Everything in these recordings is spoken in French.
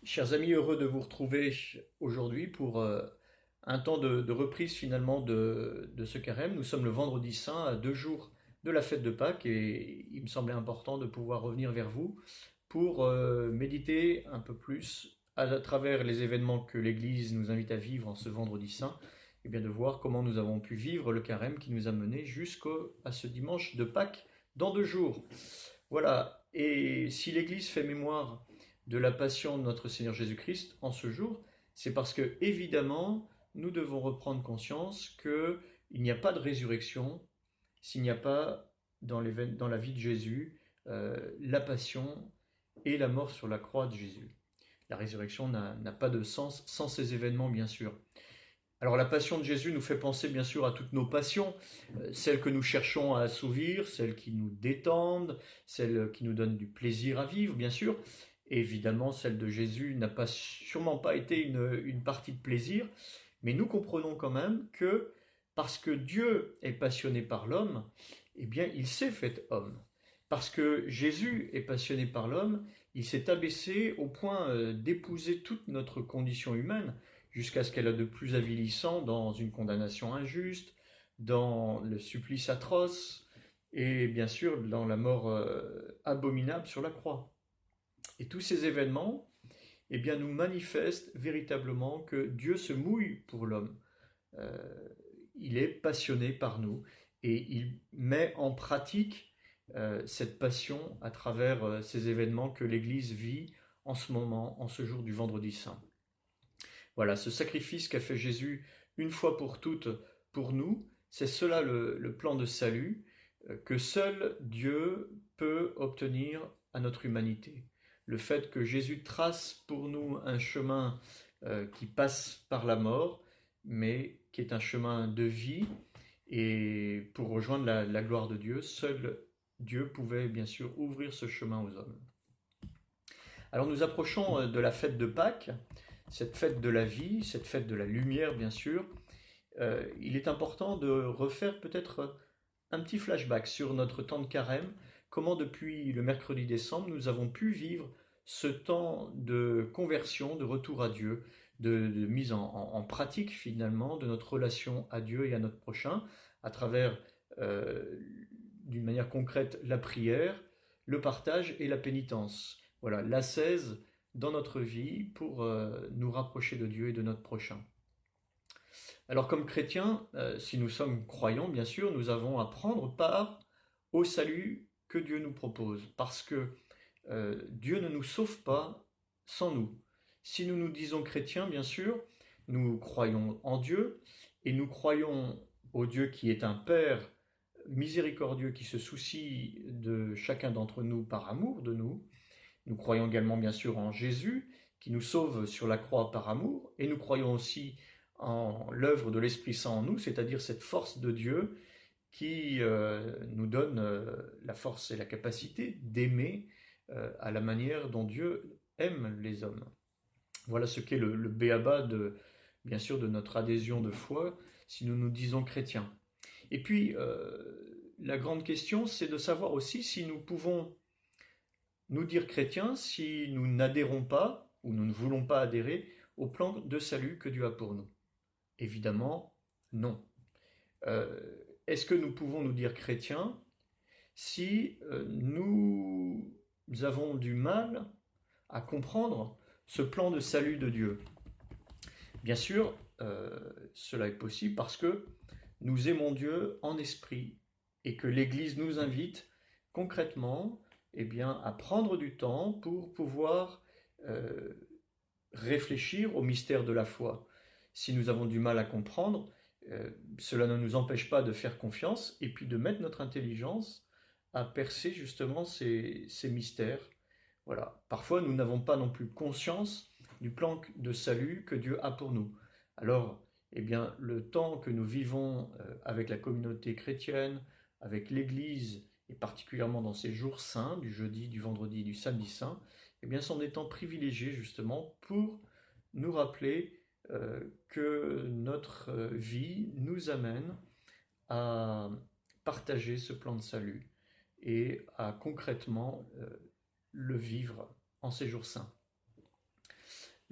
Chers amis, heureux de vous retrouver aujourd'hui pour un temps de reprise finalement de ce carême. Nous sommes le vendredi saint, à 2 jours de la fête de Pâques, et il me semblait important de pouvoir revenir vers vous pour méditer un peu plus à travers les événements que l'Église nous invite à vivre en ce vendredi saint, et bien de voir comment nous avons pu vivre le carême qui nous a menés jusqu'à ce dimanche de Pâques dans 2 jours. Voilà, et si l'Église fait mémoire de la passion de notre Seigneur Jésus-Christ en ce jour, c'est parce que, évidemment, nous devons reprendre conscience qu'il n'y a pas de résurrection s'il n'y a pas dans la vie de Jésus la passion et la mort sur la croix de Jésus. La résurrection n'a pas de sens sans ces événements, bien sûr. Alors la passion de Jésus nous fait penser bien sûr à toutes nos passions, celles que nous cherchons à assouvir, celles qui nous détendent, celles qui nous donnent du plaisir à vivre, bien sûr. Et évidemment, celle de Jésus n'a pas sûrement pas été une partie de plaisir, mais nous comprenons quand même que parce que Dieu est passionné par l'homme, eh bien il s'est fait homme. Parce que Jésus est passionné par l'homme, il s'est abaissé au point d'épouser toute notre condition humaine, jusqu'à ce qu'elle a de plus avilissant dans une condamnation injuste, dans le supplice atroce, et bien sûr dans la mort abominable sur la croix. Et tous ces événements, eh bien, nous manifestent véritablement que Dieu se mouille pour l'homme. Euh, il est passionné par nous et il met en pratique cette passion à travers ces événements que l'Église vit en ce moment, en ce jour du Vendredi Saint. Voilà, ce sacrifice qu'a fait Jésus une fois pour toutes pour nous, c'est cela le plan de salut que seul Dieu peut obtenir à notre humanité. Le fait que Jésus trace pour nous un chemin qui passe par la mort, mais qui est un chemin de vie, et pour rejoindre la gloire de Dieu, seul Dieu pouvait bien sûr ouvrir ce chemin aux hommes. Alors nous approchons de la fête de Pâques, cette fête de la vie, cette fête de la lumière bien sûr. Il est important de refaire peut-être un petit flashback sur notre temps de carême, comment depuis le mercredi décembre nous avons pu vivre ce temps de conversion, de retour à Dieu, de mise en pratique finalement de notre relation à Dieu et à notre prochain, à travers euh, d'une manière concrète la prière, le partage et la pénitence. Voilà, l'ascèse dans notre vie pour nous rapprocher de Dieu et de notre prochain. Alors comme chrétiens, si nous sommes croyants, bien sûr, nous avons à prendre part au salut que Dieu nous propose, parce que Dieu ne nous sauve pas sans nous. Si nous nous disons chrétiens, bien sûr, nous croyons en Dieu, et nous croyons au Dieu qui est un Père miséricordieux qui se soucie de chacun d'entre nous par amour de nous. Nous croyons également bien sûr en Jésus qui nous sauve sur la croix par amour, et nous croyons aussi en l'œuvre de l'Esprit Saint en nous, c'est-à-dire cette force de Dieu qui nous donne la force et la capacité d'aimer à la manière dont Dieu aime les hommes. Voilà ce qu'est le béaba bien sûr, de notre adhésion de foi si nous nous disons chrétiens. Et puis, la grande question, c'est de savoir aussi si nous pouvons nous dire chrétiens si nous n'adhérons pas ou nous ne voulons pas adhérer au plan de salut que Dieu a pour nous. Évidemment, non. Est-ce que nous pouvons nous dire chrétiens si nous avons du mal à comprendre ce plan de salut de Dieu? Bien sûr, cela est possible parce que nous aimons Dieu en esprit et que l'Église nous invite concrètement, eh bien, à prendre du temps pour pouvoir euh, réfléchir au mystère de la foi. Si nous avons du mal à comprendre, cela ne nous empêche pas de faire confiance et puis de mettre notre intelligence à percer justement ces mystères. Voilà. Parfois, nous n'avons pas non plus conscience du plan de salut que Dieu a pour nous. Alors, eh bien, le temps que nous vivons avec la communauté chrétienne, avec l'Église, et particulièrement dans ces jours saints, du jeudi, du vendredi, du samedi saint, eh bien, sont des temps privilégiés justement pour nous rappeler que notre vie nous amène à partager ce plan de salut et à concrètement le vivre en ces jours saints.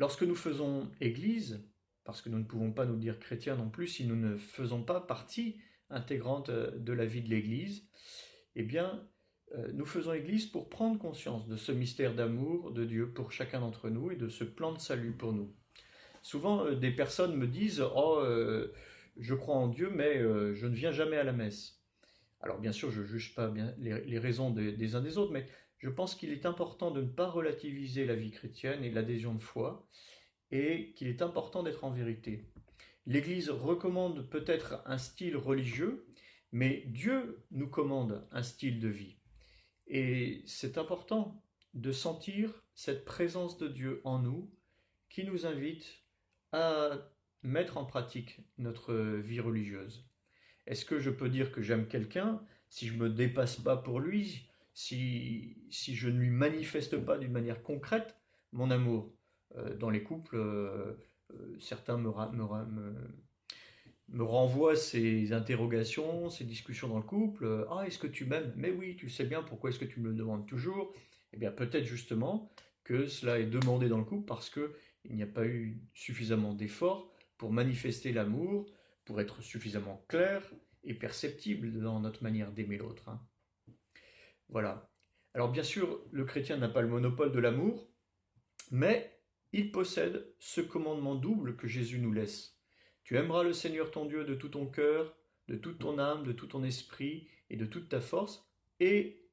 lorsque nous faisons Église, parce que nous ne pouvons pas nous dire chrétiens non plus si nous ne faisons pas partie intégrante de la vie de l'Église, eh bien, nous faisons Église pour prendre conscience de ce mystère d'amour de Dieu pour chacun d'entre nous et de ce plan de salut pour nous. Souvent, des personnes me disent: «Oh, je crois en Dieu, mais je ne viens jamais à la messe.» Alors bien sûr, je ne juge pas bien les raisons des uns des autres, mais je pense qu'il est important de ne pas relativiser la vie chrétienne et l'adhésion de foi, et qu'il est important d'être en vérité. L'Église recommande peut-être un style religieux, mais Dieu nous commande un style de vie. Et c'est important de sentir cette présence de Dieu en nous qui nous invite à mettre en pratique notre vie religieuse. Est-ce que je peux dire que j'aime quelqu'un si je ne me dépasse pas pour lui, si je ne lui manifeste pas d'une manière concrète mon amour? Dans les couples, certains me renvoient ces interrogations, ces discussions dans le couple. Ah, est-ce que tu m'aimes? Mais oui, tu sais bien, pourquoi est-ce que tu me le demandes toujours? Eh bien, peut-être justement que cela est demandé dans le couple parce qu'il n'y a pas eu suffisamment d'efforts pour manifester l'amour, pour être suffisamment clair et perceptible dans notre manière d'aimer l'autre, hein. Voilà. Alors bien sûr, le chrétien n'a pas le monopole de l'amour, mais il possède ce commandement double que Jésus nous laisse. Tu aimeras le Seigneur ton Dieu de tout ton cœur, de toute ton âme, de tout ton esprit et de toute ta force. Et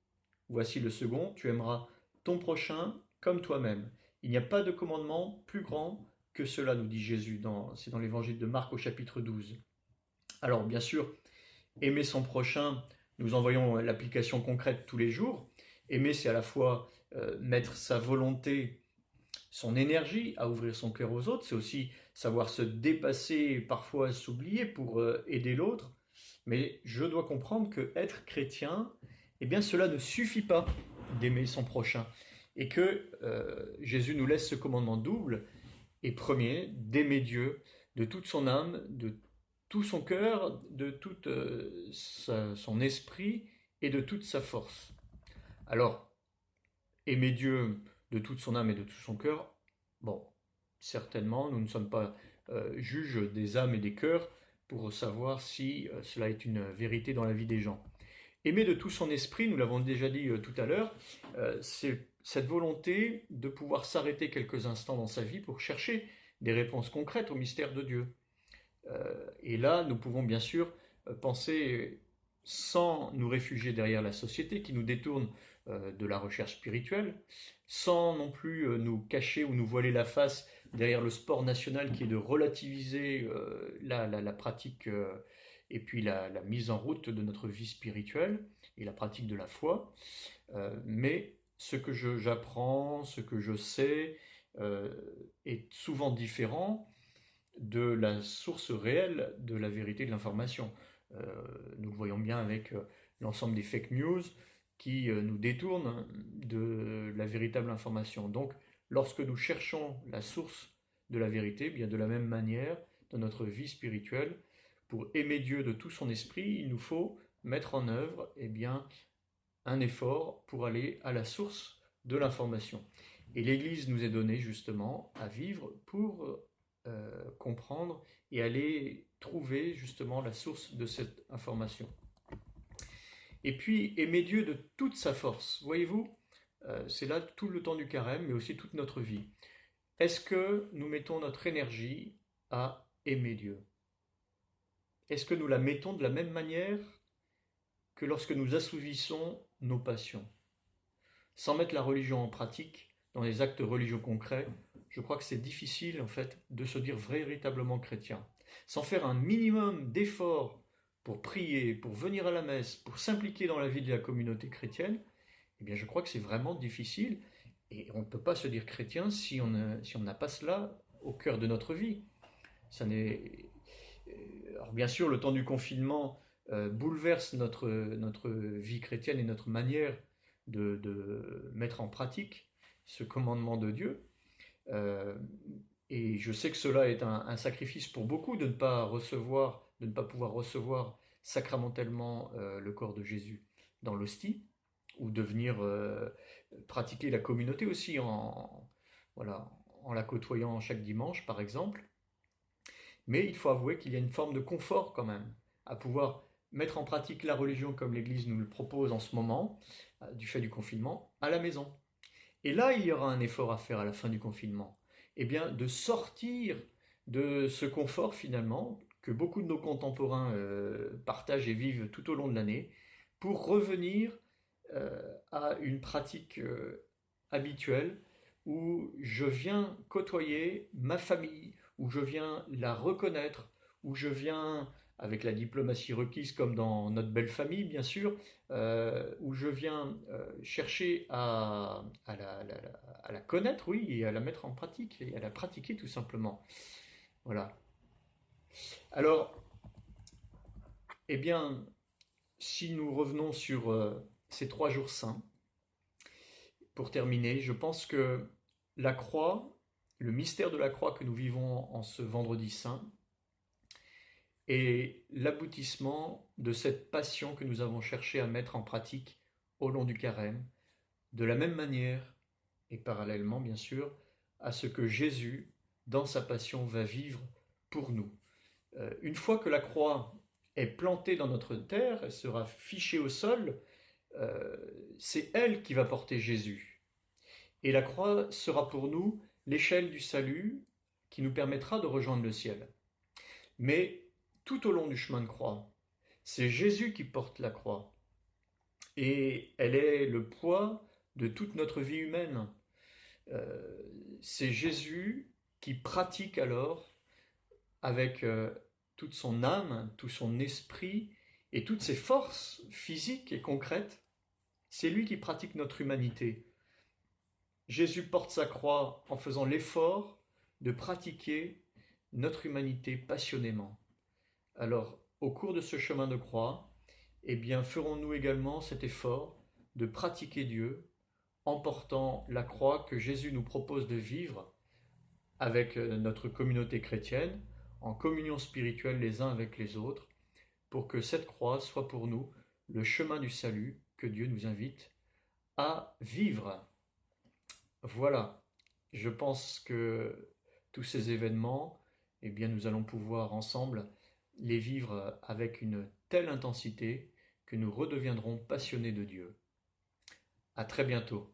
voici le second, tu aimeras ton prochain comme toi-même. Il n'y a pas de commandement plus grand que cela, nous dit Jésus. C'est dans l'évangile de Marc au chapitre 12. Alors bien sûr, aimer son prochain, nous en voyons l'application concrète tous les jours. Aimer, c'est à la fois mettre sa volonté, son énergie à ouvrir son cœur aux autres, c'est aussi savoir se dépasser, parfois s'oublier pour aider l'autre. Mais je dois comprendre que être chrétien, eh bien cela ne suffit pas d'aimer son prochain. Et que Jésus nous laisse ce commandement double et premier, d'aimer Dieu de toute son âme, de tout son cœur, de tout son esprit et de toute sa force. Alors, aimer Dieu de toute son âme et de tout son cœur, bon, certainement, nous ne sommes pas juges des âmes et des cœurs pour savoir si cela est une vérité dans la vie des gens. Aimer de tout son esprit, nous l'avons déjà dit tout à l'heure, c'est cette volonté de pouvoir s'arrêter quelques instants dans sa vie pour chercher des réponses concrètes au mystère de Dieu. Et là, nous pouvons bien sûr penser sans nous réfugier derrière la société qui nous détourne de la recherche spirituelle, sans non plus nous cacher ou nous voiler la face derrière le sport national qui est de relativiser la pratique et puis la mise en route de notre vie spirituelle et la pratique de la foi. Mais ce que j'apprends, ce que je sais est souvent différent de la source réelle de la vérité de l'information. Nous le voyons bien avec l'ensemble des fake news qui nous détournent de la véritable information. Donc, lorsque nous cherchons la source de la vérité, bien de la même manière, dans notre vie spirituelle, pour aimer Dieu de tout son esprit, il nous faut mettre en œuvre bien, un effort pour aller à la source de l'information. Et l'Église nous est donnée justement à vivre pour comprendre et aller trouver justement la source de cette information. Et puis aimer Dieu de toute sa force. Voyez-vous, c'est là tout le temps du carême, mais aussi toute notre vie. Est-ce que nous mettons notre énergie à aimer Dieu? Est-ce que nous la mettons de la même manière que lorsque nous assouvissons nos passions? Sans mettre la religion en pratique, dans les actes religieux concrets, je crois que c'est difficile en fait de se dire véritablement chrétien. Sans faire un minimum d'efforts pour prier, pour venir à la messe, pour s'impliquer dans la vie de la communauté chrétienne, eh bien je crois que c'est vraiment difficile et on ne peut pas se dire chrétien si on n'a pas cela au cœur de notre vie. Ça n'est... Alors bien sûr, le temps du confinement bouleverse notre vie chrétienne et notre manière de mettre en pratique ce commandement de Dieu. Et je sais que cela est un sacrifice pour beaucoup de ne pas pouvoir recevoir sacramentellement le corps de Jésus dans l'hostie, ou de venir pratiquer la communauté aussi voilà, en la côtoyant chaque dimanche, par exemple. Mais il faut avouer qu'il y a une forme de confort quand même à pouvoir mettre en pratique la religion comme l'Église nous le propose en ce moment, du fait du confinement, à la maison. Et là, il y aura un effort à faire à la fin du confinement. Eh bien, de sortir de ce confort finalement que beaucoup de nos contemporains partagent et vivent tout au long de l'année, pour revenir à une pratique habituelle où je viens côtoyer ma famille, où je viens la reconnaître, où je viens, avec la diplomatie requise comme dans notre belle famille bien sûr, où je viens chercher à la connaître, oui, et à la mettre en pratique, et à la pratiquer tout simplement. Voilà. Alors, eh bien, si nous revenons sur ces 3 jours saints, pour terminer, je pense que la croix, le mystère de la croix que nous vivons en ce vendredi saint, est l'aboutissement de cette passion que nous avons cherché à mettre en pratique au long du carême, de la même manière, et parallèlement bien sûr, à ce que Jésus, dans sa passion, va vivre pour nous. Une fois que la croix est plantée dans notre terre, elle sera fichée au sol, euh, c'est elle qui va porter Jésus. Et la croix sera pour nous l'échelle du salut qui nous permettra de rejoindre le ciel. Mais tout au long du chemin de croix, c'est Jésus qui porte la croix. Et elle est le poids de toute notre vie humaine. Euh, c'est Jésus qui pratique alors avec toute son âme, tout son esprit et toutes ses forces physiques et concrètes. C'est lui qui pratique notre humanité. Jésus porte sa croix en faisant l'effort de pratiquer notre humanité passionnément. Alors, au cours de ce chemin de croix, eh bien, ferons-nous également cet effort de pratiquer Dieu en portant la croix que Jésus nous propose de vivre avec notre communauté chrétienne, en communion spirituelle les uns avec les autres, pour que cette croix soit pour nous le chemin du salut que Dieu nous invite à vivre. Voilà, je pense que tous ces événements, eh bien, nous allons pouvoir ensemble les vivre avec une telle intensité que nous redeviendrons passionnés de Dieu. À très bientôt.